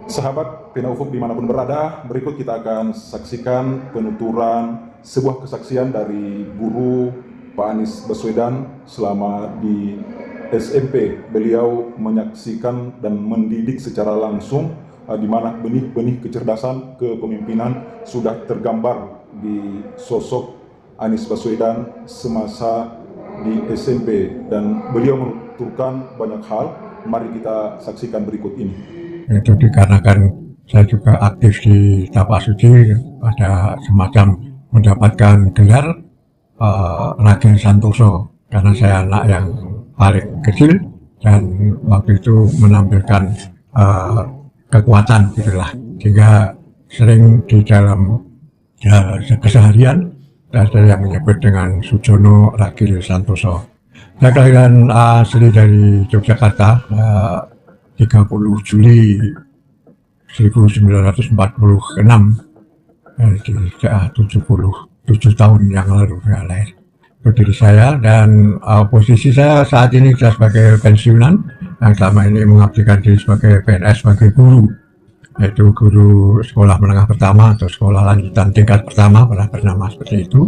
Sahabat Pena Ufuk dimanapun berada, berikut kita akan saksikan penuturan sebuah kesaksian dari guru Pak Anies Baswedan selama di SMP. Beliau menyaksikan dan mendidik secara langsung di mana benih-benih kecerdasan kepemimpinan sudah tergambar di sosok Anies Baswedan semasa di SMP, dan beliau menuturkan banyak hal. Mari kita saksikan berikut ini. Itu dikarenakan saya juga aktif di Tapak Suci, pada semacam mendapatkan gelar Raden Santoso, karena saya anak yang paling kecil dan waktu itu menampilkan kekuatan gitulah, sehingga sering di dalam keseharian ada yang menyebut dengan Sujono Ragil Santoso. Saya kelahiran asli dari Yogyakarta, 30 Juli 1946, jadi 77 tahun yang lalu saya lahir. Itu diri saya, dan posisi saya saat ini sudah sebagai pensiunan yang selama ini mengabdikan diri sebagai PNS, sebagai guru, yaitu guru sekolah menengah pertama atau sekolah lanjutan tingkat pertama, pernah bernama seperti itu,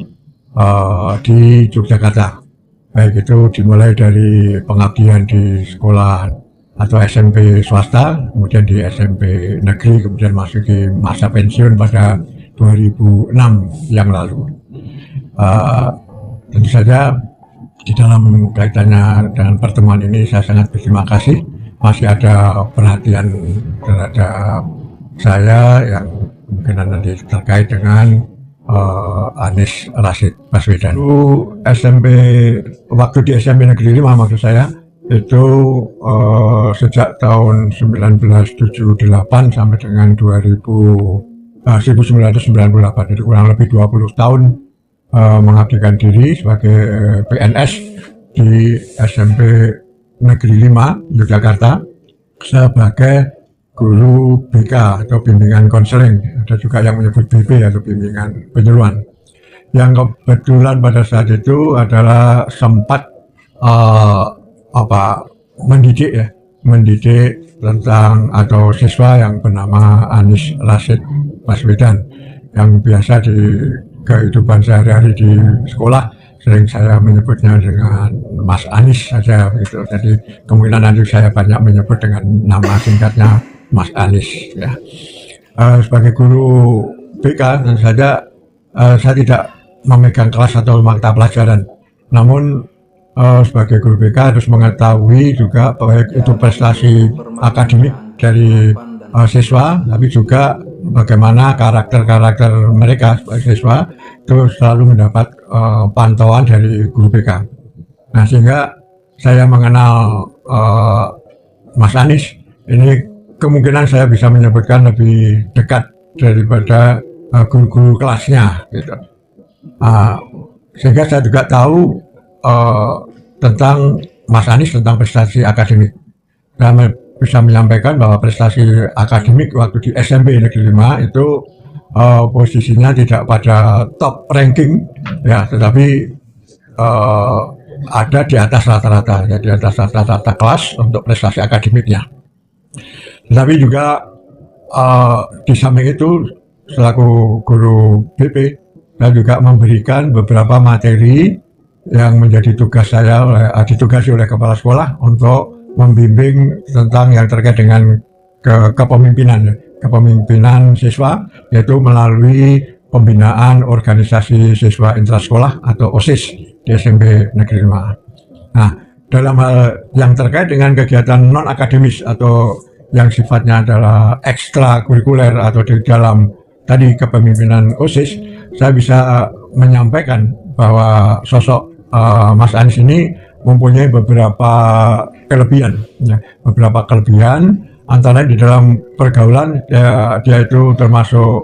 di Yogyakarta. Baik itu dimulai dari pengabdian di sekolah atau SMP swasta, kemudian di SMP negeri, kemudian masuk di masa pensiun pada 2006 yang lalu. Tentu saja di dalam kaitannya dengan pertemuan ini saya sangat berterima kasih masih ada perhatian terhadap saya yang mungkin nanti terkait dengan Anies Rashid Baswedan. Waktu di SMP Negeri 5 maksud saya, itu sejak tahun 1978 sampai dengan 1998, jadi kurang lebih 20 tahun mengabdikan diri sebagai PNS di SMP Negeri 5 Yogyakarta sebagai guru BK atau bimbingan konseling. Ada juga yang menyebut BB atau bimbingan penyuluhan. Yang kebetulan pada saat itu adalah sempat mendidik tentang atau siswa yang bernama Anies Rashid Baswedan, yang biasa di kehidupan sehari-hari di sekolah sering saya menyebutnya dengan Mas Anies saja gitu. Jadi kemungkinan nanti saya banyak menyebut dengan nama singkatnya Mas Anies ya. Sebagai guru BK tentu saja saya tidak memegang kelas atau mata pelajaran, namun sebagai guru BK harus mengetahui juga baik itu prestasi akademik dari siswa, tapi juga bagaimana karakter-karakter mereka sebagai siswa itu selalu mendapat pantauan dari guru BK. Nah, sehingga saya mengenal Mas Anies ini, kemungkinan saya bisa menyebutkan lebih dekat daripada guru-guru kelasnya gitu. Sehingga saya juga tahu tentang Mas Anies, tentang prestasi akademik. Saya bisa menyampaikan bahwa prestasi akademik waktu di SMP Negeri 5 itu posisinya tidak pada top ranking ya, tetapi ada di atas rata-rata, ya, di atas rata-rata kelas untuk prestasi akademiknya. Tetapi juga di samping itu selaku guru BP, saya juga memberikan beberapa materi yang menjadi tugas saya, ditugasi oleh kepala sekolah untuk membimbing tentang yang terkait dengan kepemimpinan siswa, yaitu melalui pembinaan organisasi siswa intrasekolah atau OSIS di SMP Negeri 5. Nah, dalam hal yang terkait dengan kegiatan non akademis atau yang sifatnya adalah ekstrakurikuler atau di dalam tadi kepemimpinan OSIS, saya bisa menyampaikan bahwa sosok Mas Anies ini mempunyai beberapa kelebihan, ya, antara di dalam pergaulan dia itu termasuk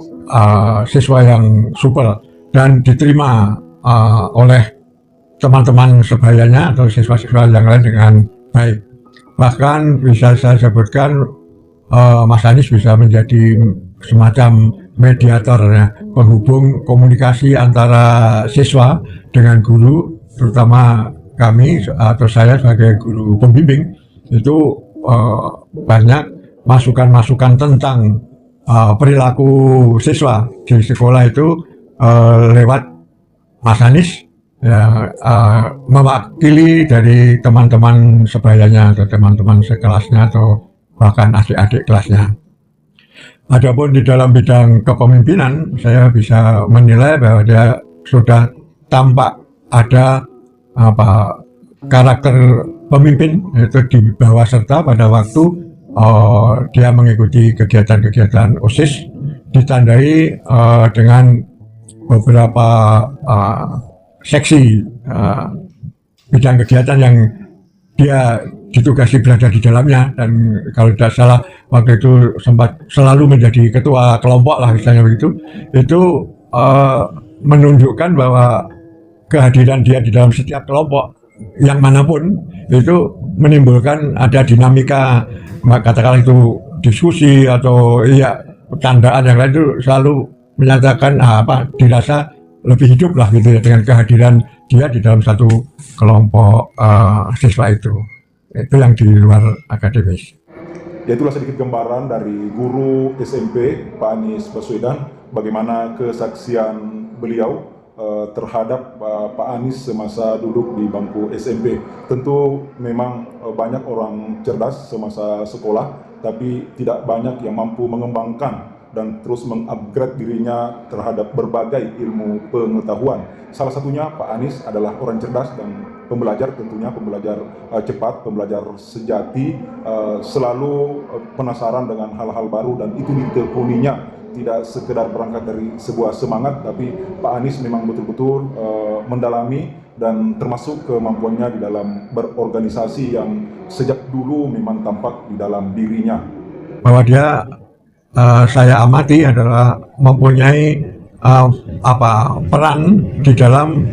siswa yang supel dan diterima oleh teman-teman sebayanya atau siswa-siswa yang lain dengan baik. Bahkan bisa saya sebutkan Mas Anies bisa menjadi semacam mediator ya, penghubung komunikasi antara siswa dengan guru, terutama kami atau saya sebagai guru pembimbing itu banyak masukan-masukan tentang perilaku siswa di sekolah itu lewat Mas Anies, ya, mewakili dari teman-teman sebayanya atau teman-teman sekelasnya atau bahkan adik-adik kelasnya. Adapun di dalam bidang kepemimpinan, saya bisa menilai bahwa dia sudah tampak ada karakter pemimpin, itu di bawah serta pada waktu dia mengikuti kegiatan-kegiatan OSIS, ditandai dengan beberapa seksi bidang kegiatan yang dia ditugasi berada di dalamnya, dan kalau tidak salah waktu itu sempat selalu menjadi ketua kelompok lah misalnya begitu. Itu menunjukkan bahwa kehadiran dia di dalam setiap kelompok yang manapun itu menimbulkan ada dinamika, katakanlah itu diskusi atau candaan yang lain, itu selalu menyatakan dirasa lebih hidup lah gitu ya dengan kehadiran dia di dalam satu kelompok siswa itu yang di luar akademis. Ya, itulah sedikit gambaran dari guru SMP Pak Anies Baswedan, bagaimana kesaksian beliau terhadap Pak Anies semasa duduk di bangku SMP. Tentu memang banyak orang cerdas semasa sekolah, tapi tidak banyak yang mampu mengembangkan dan terus mengupgrade dirinya terhadap berbagai ilmu pengetahuan. Salah satunya Pak Anies adalah orang cerdas dan pembelajar, tentunya pembelajar cepat, pembelajar sejati, selalu penasaran dengan hal-hal baru, dan itu ditekuninya tidak sekedar berangkat dari sebuah semangat, tapi Pak Anies memang betul-betul mendalami dan termasuk kemampuannya di dalam berorganisasi yang sejak dulu memang tampak di dalam dirinya. Bahwa dia saya amati adalah mempunyai peran di dalam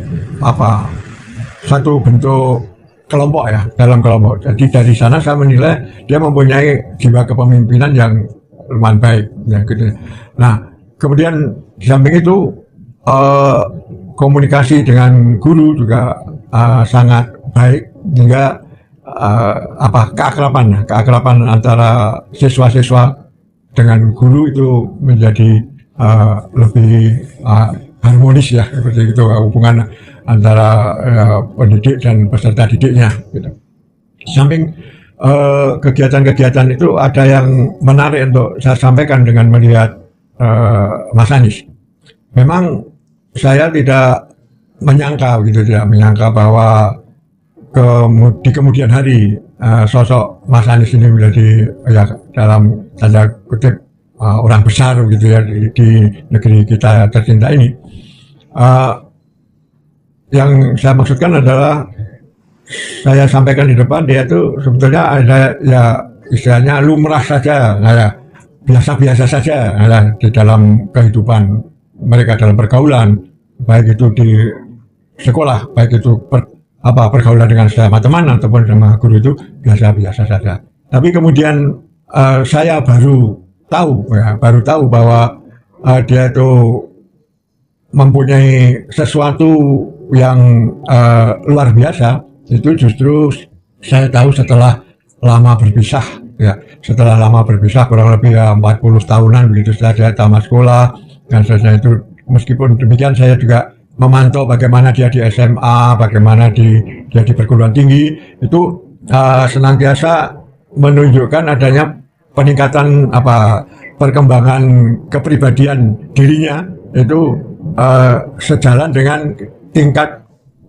satu bentuk kelompok ya, dalam kelompok. Jadi dari sana saya menilai dia mempunyai jiwa kepemimpinan yang lumayan baik ya gitu. Nah, kemudian di samping itu komunikasi dengan guru juga sangat baik, hingga keakraban antara siswa-siswa dengan guru itu menjadi lebih harmonis ya, seperti itu hubungan antara pendidik dan peserta didiknya gitu. Di samping kegiatan-kegiatan itu ada yang menarik untuk saya sampaikan dengan melihat Mas Anies. Memang saya tidak menyangka bahwa di kemudian hari sosok Mas Anies ini menjadi ya dalam tanda kutip orang besar gitu ya di negeri kita tercinta ini. Yang saya maksudkan adalah saya sampaikan di depan, dia itu sebetulnya ada ya istilahnya lumrah saja, biasa-biasa saja di dalam kehidupan mereka, dalam pergaulan, baik itu di sekolah, baik itu pergaulan dengan sama teman ataupun sama guru, itu biasa-biasa saja. Tapi kemudian saya baru tahu bahwa dia itu mempunyai sesuatu yang luar biasa. Itu justru saya tahu setelah lama berpisah ya, kurang lebih 40 tahunan begitu setelah saya tamat sekolah. Dan seterusnya itu, meskipun demikian saya juga memantau bagaimana dia di SMA, bagaimana dia di perguruan tinggi, itu senantiasa menunjukkan adanya peningkatan perkembangan kepribadian dirinya itu sejalan dengan tingkat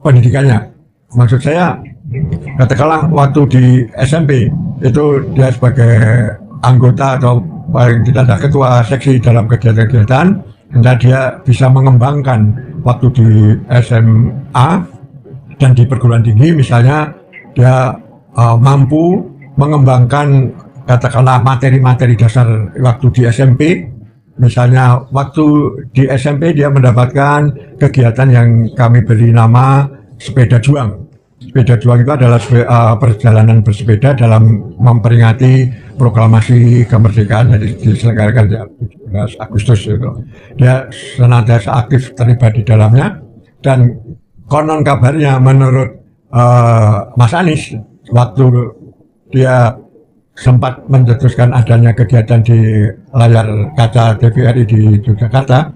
pendidikannya. Maksud saya, katakanlah waktu di SMP itu dia sebagai anggota atau paling tidak ketua seksi dalam kegiatan-kegiatan, dan dia bisa mengembangkan waktu di SMA dan di perguruan tinggi. Misalnya dia mampu mengembangkan katakanlah materi-materi dasar waktu di SMP. Misalnya waktu di SMP dia mendapatkan kegiatan yang kami beri nama sepeda juang. Sepeda juang itu adalah perjalanan bersepeda dalam memperingati proklamasi kemerdekaan yang diselenggarakan 17 Agustus itu. Dia senantiasa aktif terlibat di dalamnya, dan konon kabarnya menurut Mas Anies, waktu dia sempat mencetuskan adanya kegiatan di layar kaca TVRI di Yogyakarta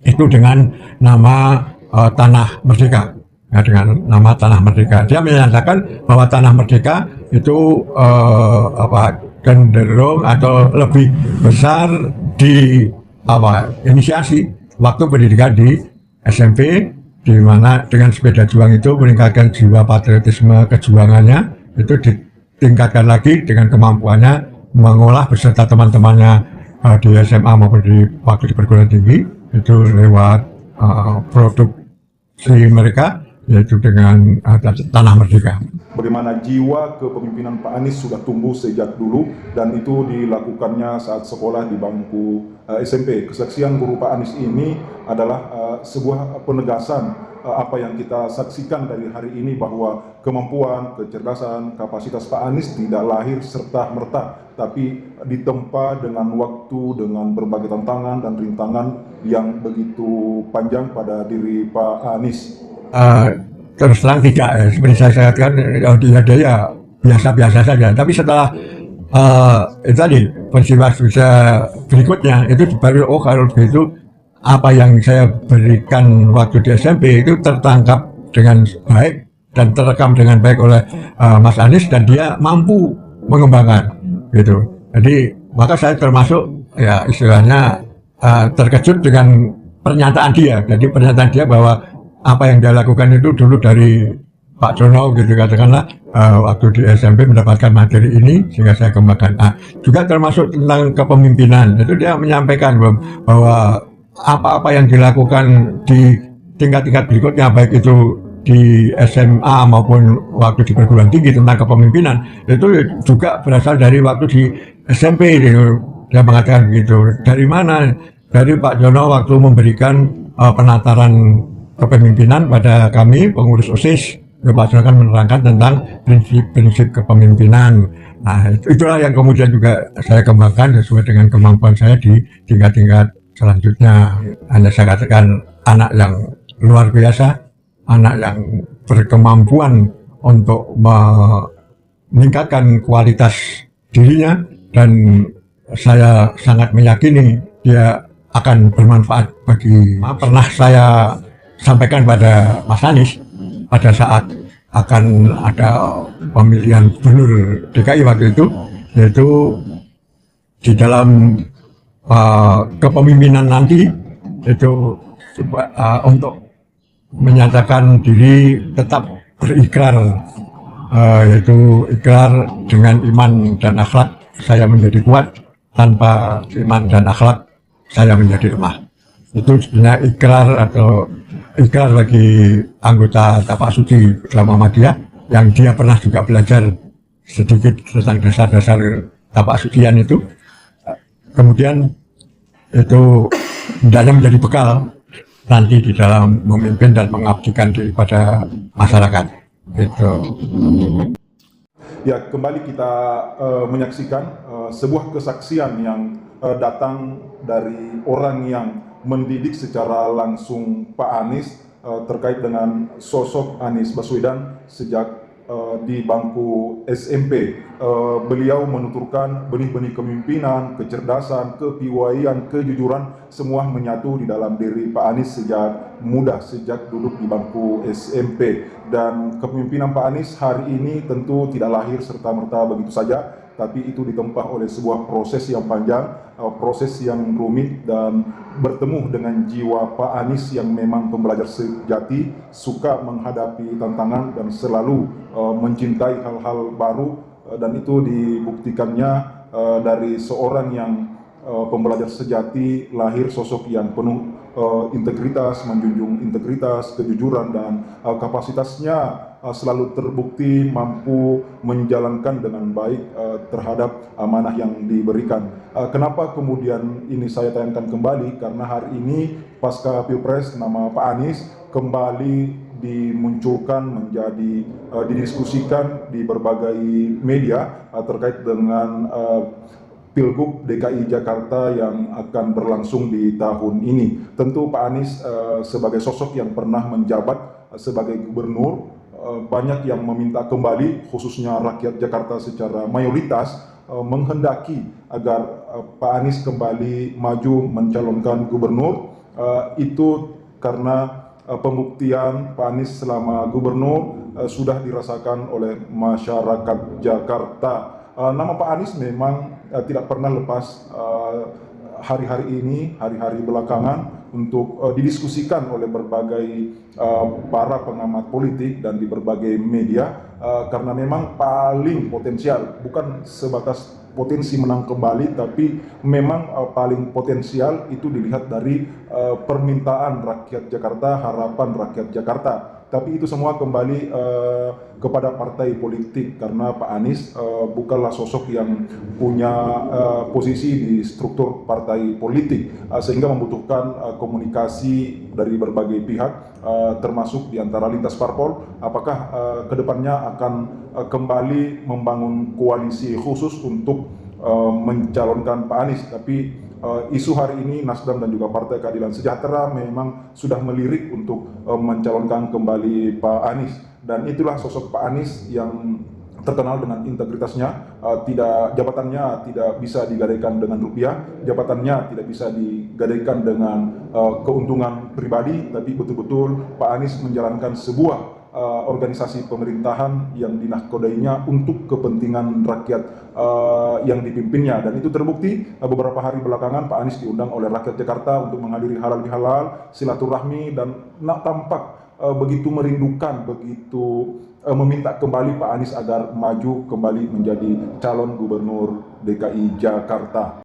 itu dengan nama Tanah Merdeka. Ya, dengan nama Tanah Merdeka. Dia menyatakan bahwa Tanah Merdeka itu cenderung atau lebih besar di inisiasi waktu pendidikan di SMP, di mana dengan sepeda juang itu meningkatkan jiwa patriotisme kejuangannya itu tingkatkan lagi dengan kemampuannya mengolah beserta teman-temannya di SMA maupun waktu di perguruan tinggi itu lewat produksi mereka yaitu dengan Tanah Merdeka. Bagaimana jiwa kepemimpinan Pak Anies sudah tumbuh sejak dulu dan itu dilakukannya saat sekolah di bangku SMP. Kesaksian guru Pak Anies ini adalah sebuah penegasan apa yang kita saksikan dari hari ini bahwa kemampuan, kecerdasan, kapasitas Pak Anies tidak lahir serta-merta, tapi ditempa dengan waktu, dengan berbagai tantangan dan rintangan yang begitu panjang pada diri Pak Anies. Terus terang tidak, seperti saya katakan, dia biasa-biasa saja. Tapi setelah itu tadi peristiwa berikutnya itu baru kalau begitu apa yang saya berikan waktu di SMP itu tertangkap dengan baik dan terekam dengan baik oleh Mas Anies dan dia mampu mengembangkan gitu. Jadi maka saya termasuk ya istilahnya terkejut dengan pernyataan dia. Jadi pernyataan dia bahwa apa yang dia lakukan itu dulu dari Pak Jono gitu katakanlah waktu di SMP mendapatkan materi ini sehingga saya kembangkan. Juga termasuk tentang kepemimpinan itu dia menyampaikan bahwa apa-apa yang dilakukan di tingkat-tingkat berikutnya baik itu di SMA maupun waktu di perguruan tinggi tentang kepemimpinan itu juga berasal dari waktu di SMP gitu. Dia mengatakan begitu. Dari mana? Dari Pak Jono waktu memberikan penataran kepemimpinan pada kami pengurus OSIS. Pak Jono kan menerangkan tentang prinsip-prinsip kepemimpinan. Nah, itulah yang kemudian juga saya kembangkan sesuai dengan kemampuan saya di tingkat-tingkat selanjutnya. Hanya saya katakan anak yang luar biasa, anak yang berkemampuan untuk meningkatkan kualitas dirinya dan saya sangat meyakini dia akan bermanfaat bagi pernah saya sampaikan pada Mas Anies pada saat akan ada pemilihan gubernur DKI waktu itu, yaitu di dalam kepemimpinan nanti itu untuk menyatakan diri tetap berikrar, yaitu ikrar dengan iman dan akhlak saya menjadi kuat, tanpa iman dan akhlak saya menjadi lemah. Itu sebenarnya ikrar bagi anggota Tapak Suci Islam Muhammadiyah yang dia pernah juga belajar sedikit tentang dasar-dasar Tapak Sucian itu. Kemudian itu hendaknya menjadi bekal nanti di dalam memimpin dan mengabdikan daripada masyarakat. Itu. Ya, kembali kita menyaksikan sebuah kesaksian yang datang dari orang yang mendidik secara langsung Pak Anies terkait dengan sosok Anies Baswedan sejak di bangku SMP. Beliau menuturkan benih-benih kepemimpinan, kecerdasan, kepiawaian, kejujuran semua menyatu di dalam diri Pak Anies sejak muda, sejak duduk di bangku SMP. Dan kepemimpinan Pak Anies hari ini tentu tidak lahir serta-merta begitu saja, tapi itu ditempa oleh sebuah proses yang panjang, proses yang rumit, dan bertemu dengan jiwa Pak Anies yang memang pembelajar sejati, suka menghadapi tantangan dan selalu mencintai hal-hal baru, dan itu dibuktikannya dari seorang yang pembelajar sejati, lahir sosok yang penuh integritas, menjunjung integritas, kejujuran, dan kapasitasnya selalu terbukti mampu menjalankan dengan baik terhadap amanah yang diberikan. Kenapa kemudian ini saya tayangkan kembali? Karena hari ini pasca Pilpres nama Pak Anies kembali dimunculkan, menjadi didiskusikan di berbagai media terkait dengan Pilgub DKI Jakarta yang akan berlangsung di tahun ini. Tentu Pak Anies sebagai sosok yang pernah menjabat sebagai gubernur banyak yang meminta kembali, khususnya rakyat Jakarta secara mayoritas menghendaki agar Pak Anies kembali maju mencalonkan gubernur. Itu karena pembuktian Pak Anies selama gubernur sudah dirasakan oleh masyarakat Jakarta. Nama Pak Anies memang tidak pernah lepas hari-hari ini, hari-hari belakangan untuk didiskusikan oleh berbagai para pengamat politik dan di berbagai media, karena memang paling potensial, bukan sebatas potensi menang kembali, tapi memang paling potensial itu dilihat dari permintaan rakyat Jakarta, harapan rakyat Jakarta. Tapi itu semua kembali kepada partai politik, karena Pak Anies bukanlah sosok yang punya posisi di struktur partai politik, sehingga membutuhkan komunikasi dari berbagai pihak, termasuk di antara lintas parpol. Apakah kedepannya akan kembali membangun koalisi khusus untuk mencalonkan Pak Anies? Tapi isu hari ini Nasdem dan juga Partai Keadilan Sejahtera memang sudah melirik untuk mencalonkan kembali Pak Anies, dan itulah sosok Pak Anies yang terkenal dengan integritasnya. Jabatannya tidak bisa digadaikan dengan rupiah, jabatannya tidak bisa digadaikan dengan keuntungan pribadi, tapi betul-betul Pak Anies menjalankan sebuah organisasi pemerintahan yang dinahkodainya untuk kepentingan rakyat yang dipimpinnya, dan itu terbukti beberapa hari belakangan Pak Anies diundang oleh rakyat Jakarta untuk menghadiri halal bihalal, silaturahmi, dan tampak begitu merindukan, begitu meminta kembali Pak Anies agar maju kembali menjadi calon gubernur DKI Jakarta.